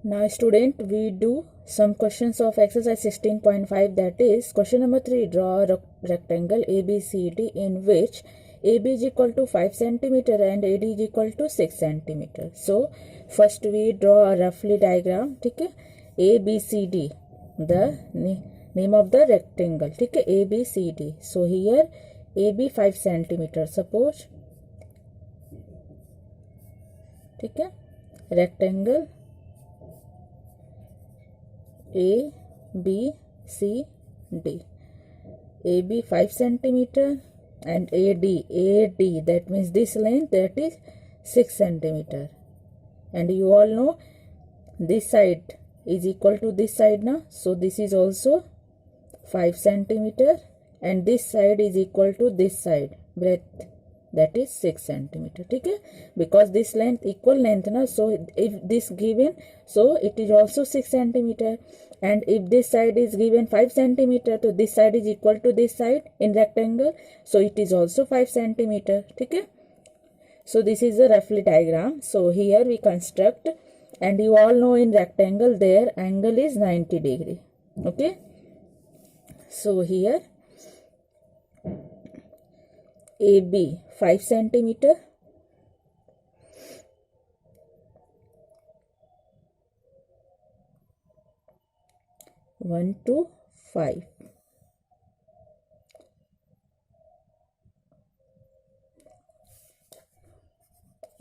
Now student, we do some questions of exercise 16.5, that is question number 3. Draw a rectangle ABCD in which AB is equal to 5 centimeter and AD is equal to 6 centimeter. So first we draw a roughly diagram. Okay, ABCD, the name of the rectangle. Okay, ABCD. So here AB 5 centimeter, suppose. Okay, rectangle A, B, C, D. AB 5 centimeter and AD, that means this length, that is 6 centimeter. And you all know this side is equal to this side now. So this is also 5 centimeter and this side is equal to this side breadth, that is 6 centimeter. Okay, because this length equal length now, so if this given, so it is also 6 centimeter, and if this side is given 5 centimeter, so this side is equal to this side in rectangle, so it is also 5 centimeter. Okay, so this is a roughly diagram. So here we construct, and you all know in rectangle their angle is 90 degree. Okay, so here AB 5 centimeter, one to 5,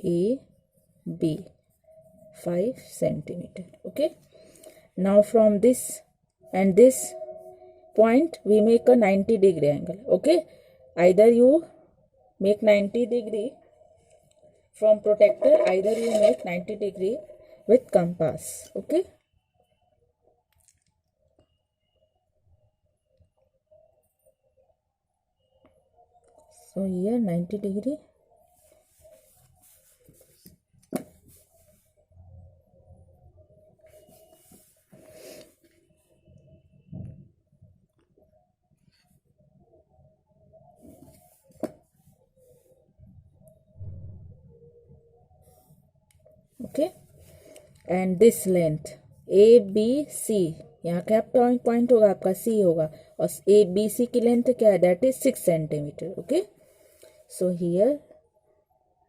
AB 5 centimeter. Okay, now from this and this point we make a 90 degree angle. Okay, either you make 90 degree from protractor, either you make 90 degree with compass. Okay, so here 90 degree. Okay, and this length ABC, यहाँ क्या point होगा आपका, C होगा, और ABC की length क्या है, that is 6 centimetre. Okay, so here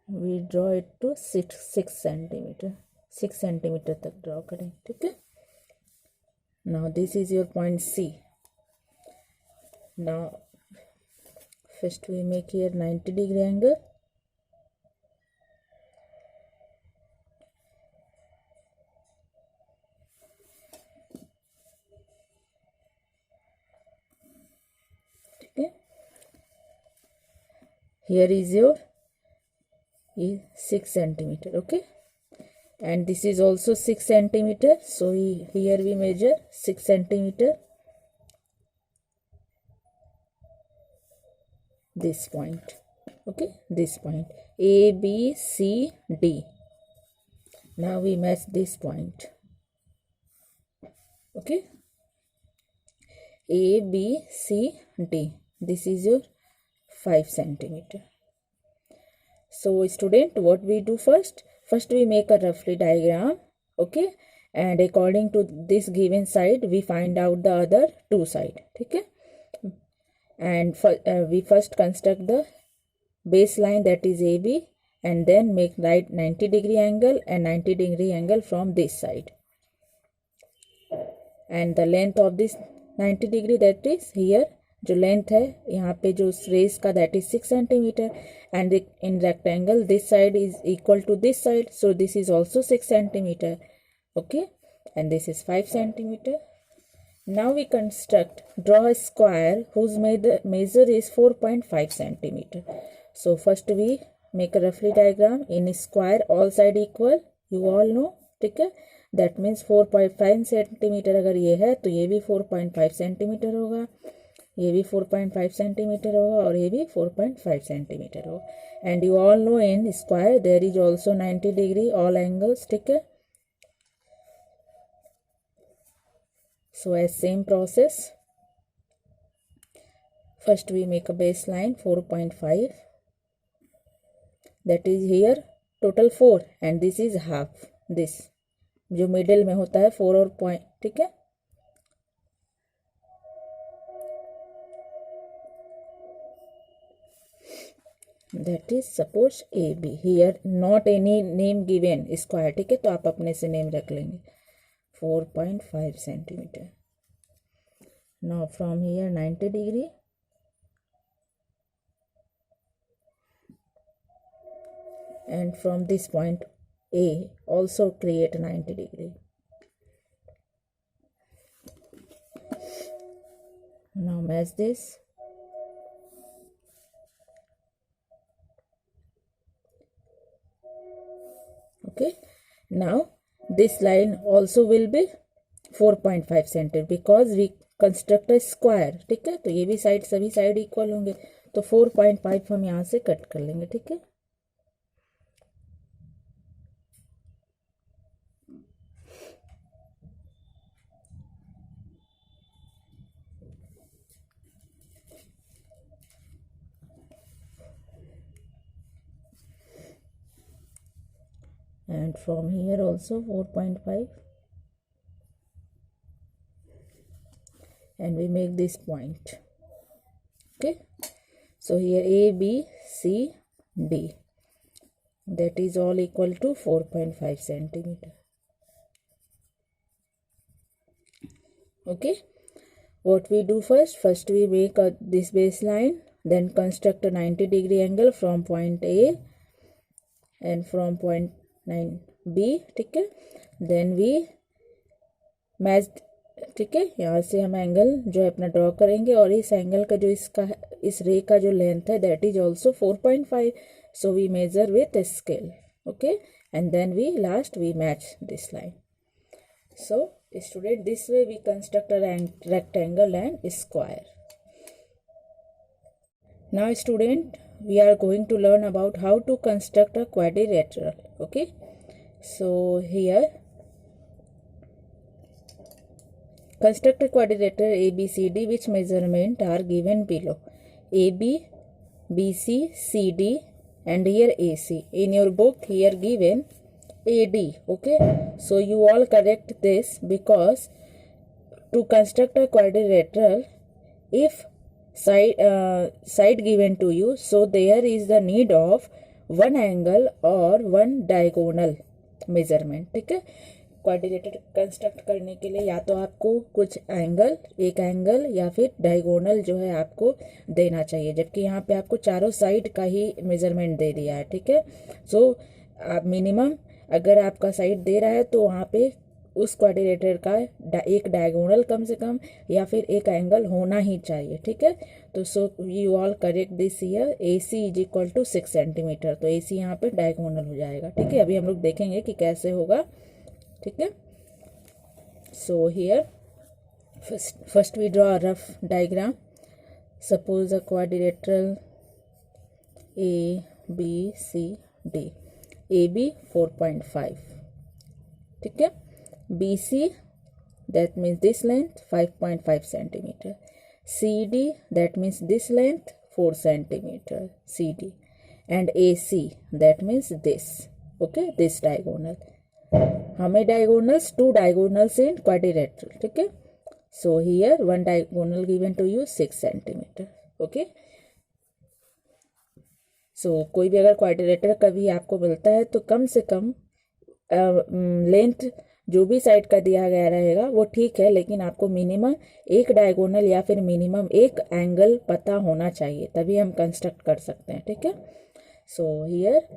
we draw it to 6 centimetre. 6 centimetre तक ड्रॉ करें. ठीक है, now this is your point C. Now first we make here 90 degree angle. Here is your 6 centimeter. Okay, and this is also 6 centimeter. So here we measure 6 centimeter, this point. Okay, this point A, B, C, D. Now we match this point. Okay, A, B, C, D. This is your 5 centimeter. So student, what we do first we make a roughly diagram. Okay, and according to this given side we find out the other two side. Okay, and we first construct the baseline, that is AB, and then make right 90 degree angle and 90 degree angle from this side, and the length of this 90 degree, that is here जो length है यहाँ पे जो रेस का, that is 6 centimetre, and in rectangle this side is equal to this side, so this is also 6 centimetre. Okay, and this is 5 centimetre. Now we construct, draw a square whose measure is 4.5 centimeter. So first we make a roughly diagram in square, all side equal, you all know. ठीक है, that means 4.5 centimeter अगर ये है तो ये भी 4.5 centimeter होगा, ये भी 4.5 सेंटीमीटर होगा, और ये भी 4.5 सेंटीमीटर होगा. And you all know in square there is also 90 degree all angles. ठीक है, so as same process, first we make a base line 4.5, that is here total 4, and this is half this. जो middle में होता है 4 और point, ठीक है। That is suppose A B, here not any name given, square, ठीक है, तो आप अपने से नेम रख लेंगे 4.5 centimetre. Now from here 90 degree and from this point A also create 90 degree. Now match this. Okay, now this line also will be 4.5 centimeter because we construct a square, ठीक है। तो ये भी साइड, सभी side equal होंगे, तो 4.5 हम यहाँ से कट कर लेंगे, ठीक है। And from here also 4.5, and we make this point. Okay, so here A, B, C, D, that is all equal to 4.5 centimeter. Okay, what we do first we make this baseline, then construct a 90 degree angle from point A and from point 9 B, ठीक है। then we match, ठीक है। यहाँ से हम angle जो है अपना ड्रॉ करेंगे, और इस एंगल का जो इसका, इस रे का जो लेंथ है that is also 4.5, so we measure with scale, okay, and then we last we match this line. So student, this way we construct a rectangle and square. Now student, we are going to learn about how to construct a quadrilateral. Okay, so here construct a quadrilateral ABCD which measurement are given below. AB, BC, CD and here AC. In your book here given AD. Okay, so you all correct this, because to construct a quadrilateral, if side given to you, so there is the need of one angle or one diagonal measurement, ठीक है। Quadrilateral construct करने के लिए या तो आपको कुछ angle, एक एंगल या फिर डायगोनल जो है आपको देना चाहिए, जबकि यहाँ पे आपको चारों साइड का ही मेजरमेंट दे दिया है, ठीक है। सो आप मिनिमम अगर आपका साइड दे रहा है तो वहाँ पे उस क्वाड्रिलेटरल का एक डायगोनल कम से कम या फिर एक एंगल होना ही चाहिए, ठीक है। तो so you all correct this here, AC is equal to 6 centimetre, तो AC यहाँ पे डायगोनल हो जाएगा, ठीक है। अभी हम लोग देखेंगे कि कैसे होगा, ठीक है। So here first we draw a rough diagram. Suppose a quadrilateral ABCD, AB 4.5, ठीक है। BC that means this length 5.5 centimeter, CD that means this length 4 centimeter CD, and AC that means this, okay, this diagonal. हमें diagonals, 2 diagonals in quadrilateral, ठीक है। So here one diagonal given to you 6 centimeter, okay. So कोई भी अगर quadrilateral कभी आपको मिलता है तो कम से कम लेंथ जो भी साइड का दिया गया रहेगा वो ठीक है, लेकिन आपको मिनिमम एक डायगोनल या फिर मिनिमम एक एंगल पता होना चाहिए, तभी हम कंस्ट्रक्ट कर सकते हैं, ठीक है। So here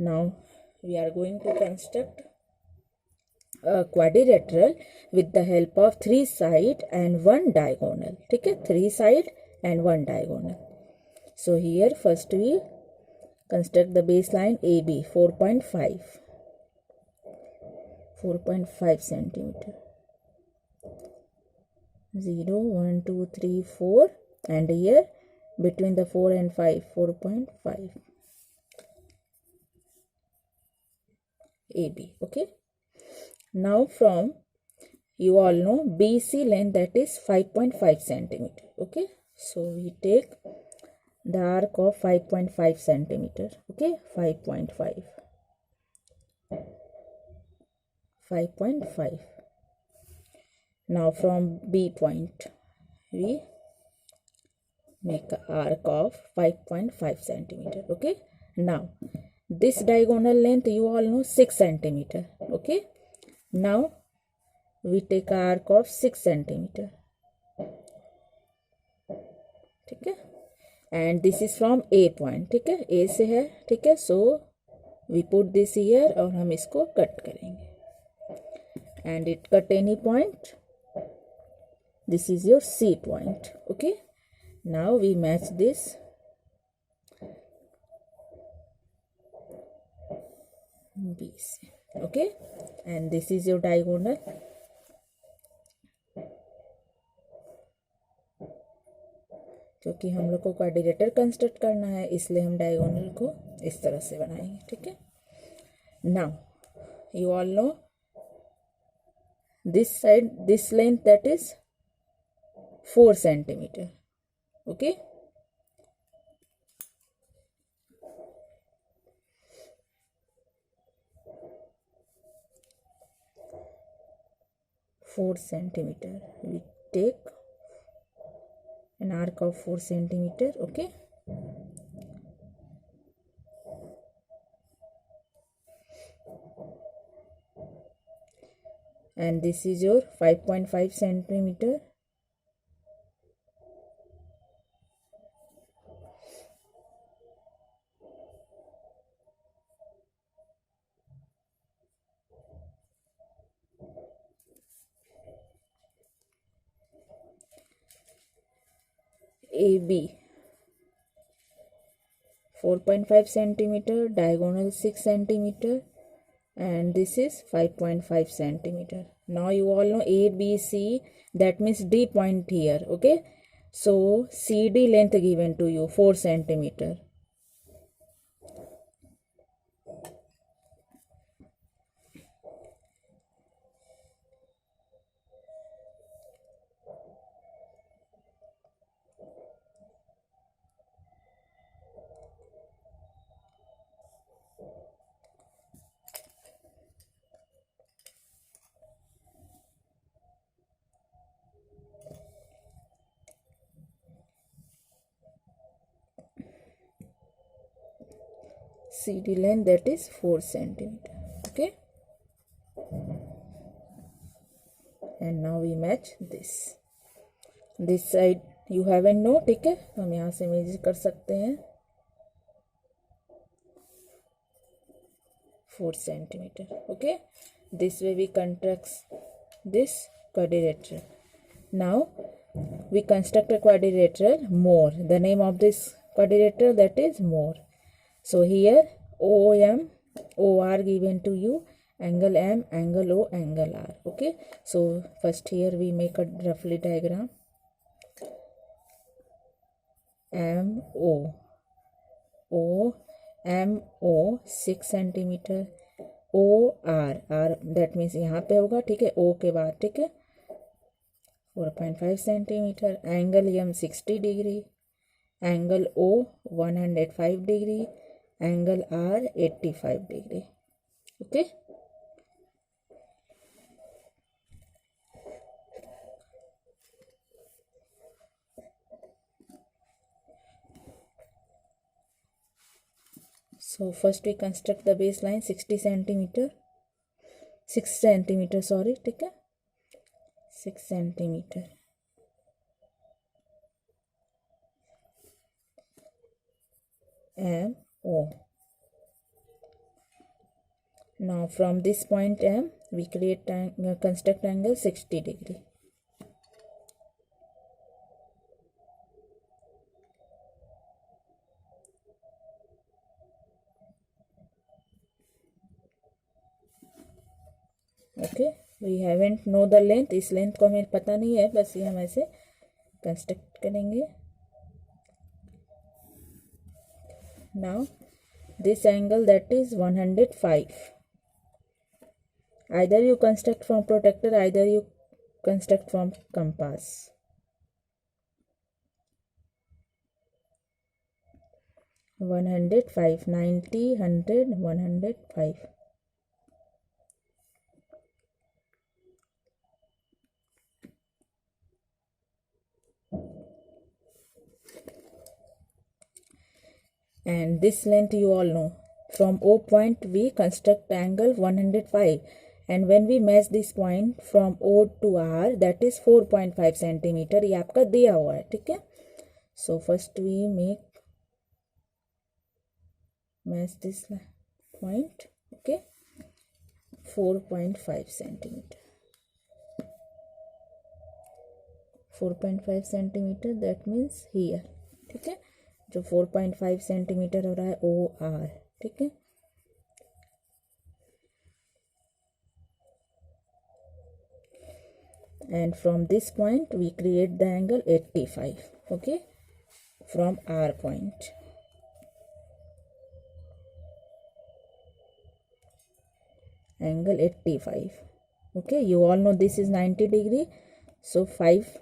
now we are going to construct quadrilateral with the help of 3 side and 1 diagonal, ठीक है, 3 side and 1 diagonal. So here first we construct the baseline AB 4.5 centimeter, 0 1 2 3 4, and here between the 4 and 5 4.5 AB, okay. Now from, you all know BC length, that is 5.5 centimeter, okay. So we take the arc of 5.5 centimeter, okay, 5.5, 5.5. Now from B point we make an arc of 5.5 centimeter. Okay, now this diagonal length you all know 6 centimeter. Okay, now we take an arc of 6 centimeter. ठीक है, and this is from A point. ठीक है, A से है. ठीक है, so we put this here और हम इसको कट करेंगे and it cut any point. This is your C point. Okay, now we match this B से. Okay, and this is your diagonal. क्योंकि हम लोग को क्वाड्रिलेटरल कंस्ट्रक्ट करना है इसलिए हम डायगोनल को इस तरह से बनाएंगे. ठीक है, now you all no this side, this length that is 4 centimeter. Okay, four centimeter. We take an arc of 4 centimeter. Okay, and this is your 5.5 centimeter. AB 4.5 centimeter, diagonal 6 centimeter, and this is 5.5 centimeter. Now you all know ABC, that means D point here. Okay, so CD length given to you 4 centimeter. CD length that is 4 centimeter. Okay, and now we match this side. You haven't know. ठीक है, हम यहाँ से major कर सकते हैं 4 centimeter. Okay, this way we construct this quadrilateral. Now we construct a quadrilateral more. The name of this quadrilateral that is more. So here OM, OR given to you, angle M, angle O, angle R. Okay, so first here we make a roughly diagram. MO, MO 6 centimeter, OR, R that means यहाँ पे होगा. ठीक है, O के बाद. ठीक है, 4.5 centimeter, angle M 60 degree, angle O 105 degree, angle R 85 degree. Okay, so first we construct the baseline 60 centimeter, 6 centimeter sorry. ठीक है, 6 centimeter, MO. Now from this point M we create construct angle 60 degree. Okay, we haven't know the length. इस length को हमें पता नहीं है, बस ये हम ऐसे कंस्ट्रक्ट करेंगे. Now this angle that is 105. Either you construct from protractor, either you construct from compass. (105), 90, 100, 105. and this length you all know. From O point we construct angle 105, and when we match this point from O to R, that is 4.5 centimeter. ये आपका दिया हुआ है, ठीक है. So first we match this point, okay, 4.5 centimeter. 4.5 centimeter, that means here, ठीक है. जो 4.5 सेंटीमीटर हो रहा है OR, ठीक है. And from this point we create the angle 85, okay, from R point. Angle 85, okay. You all know this is 90 degree, so 5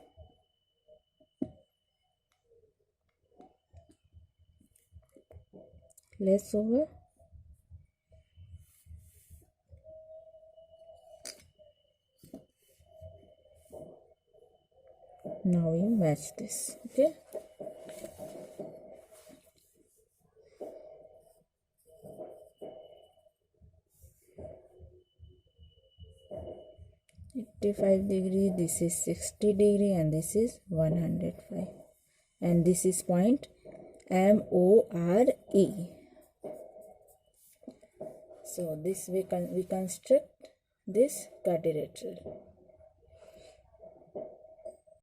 less over. Now we match this, okay. degree, this is 60 degree, and this is 105, and this is point MORE. So this we construct this quadrilateral.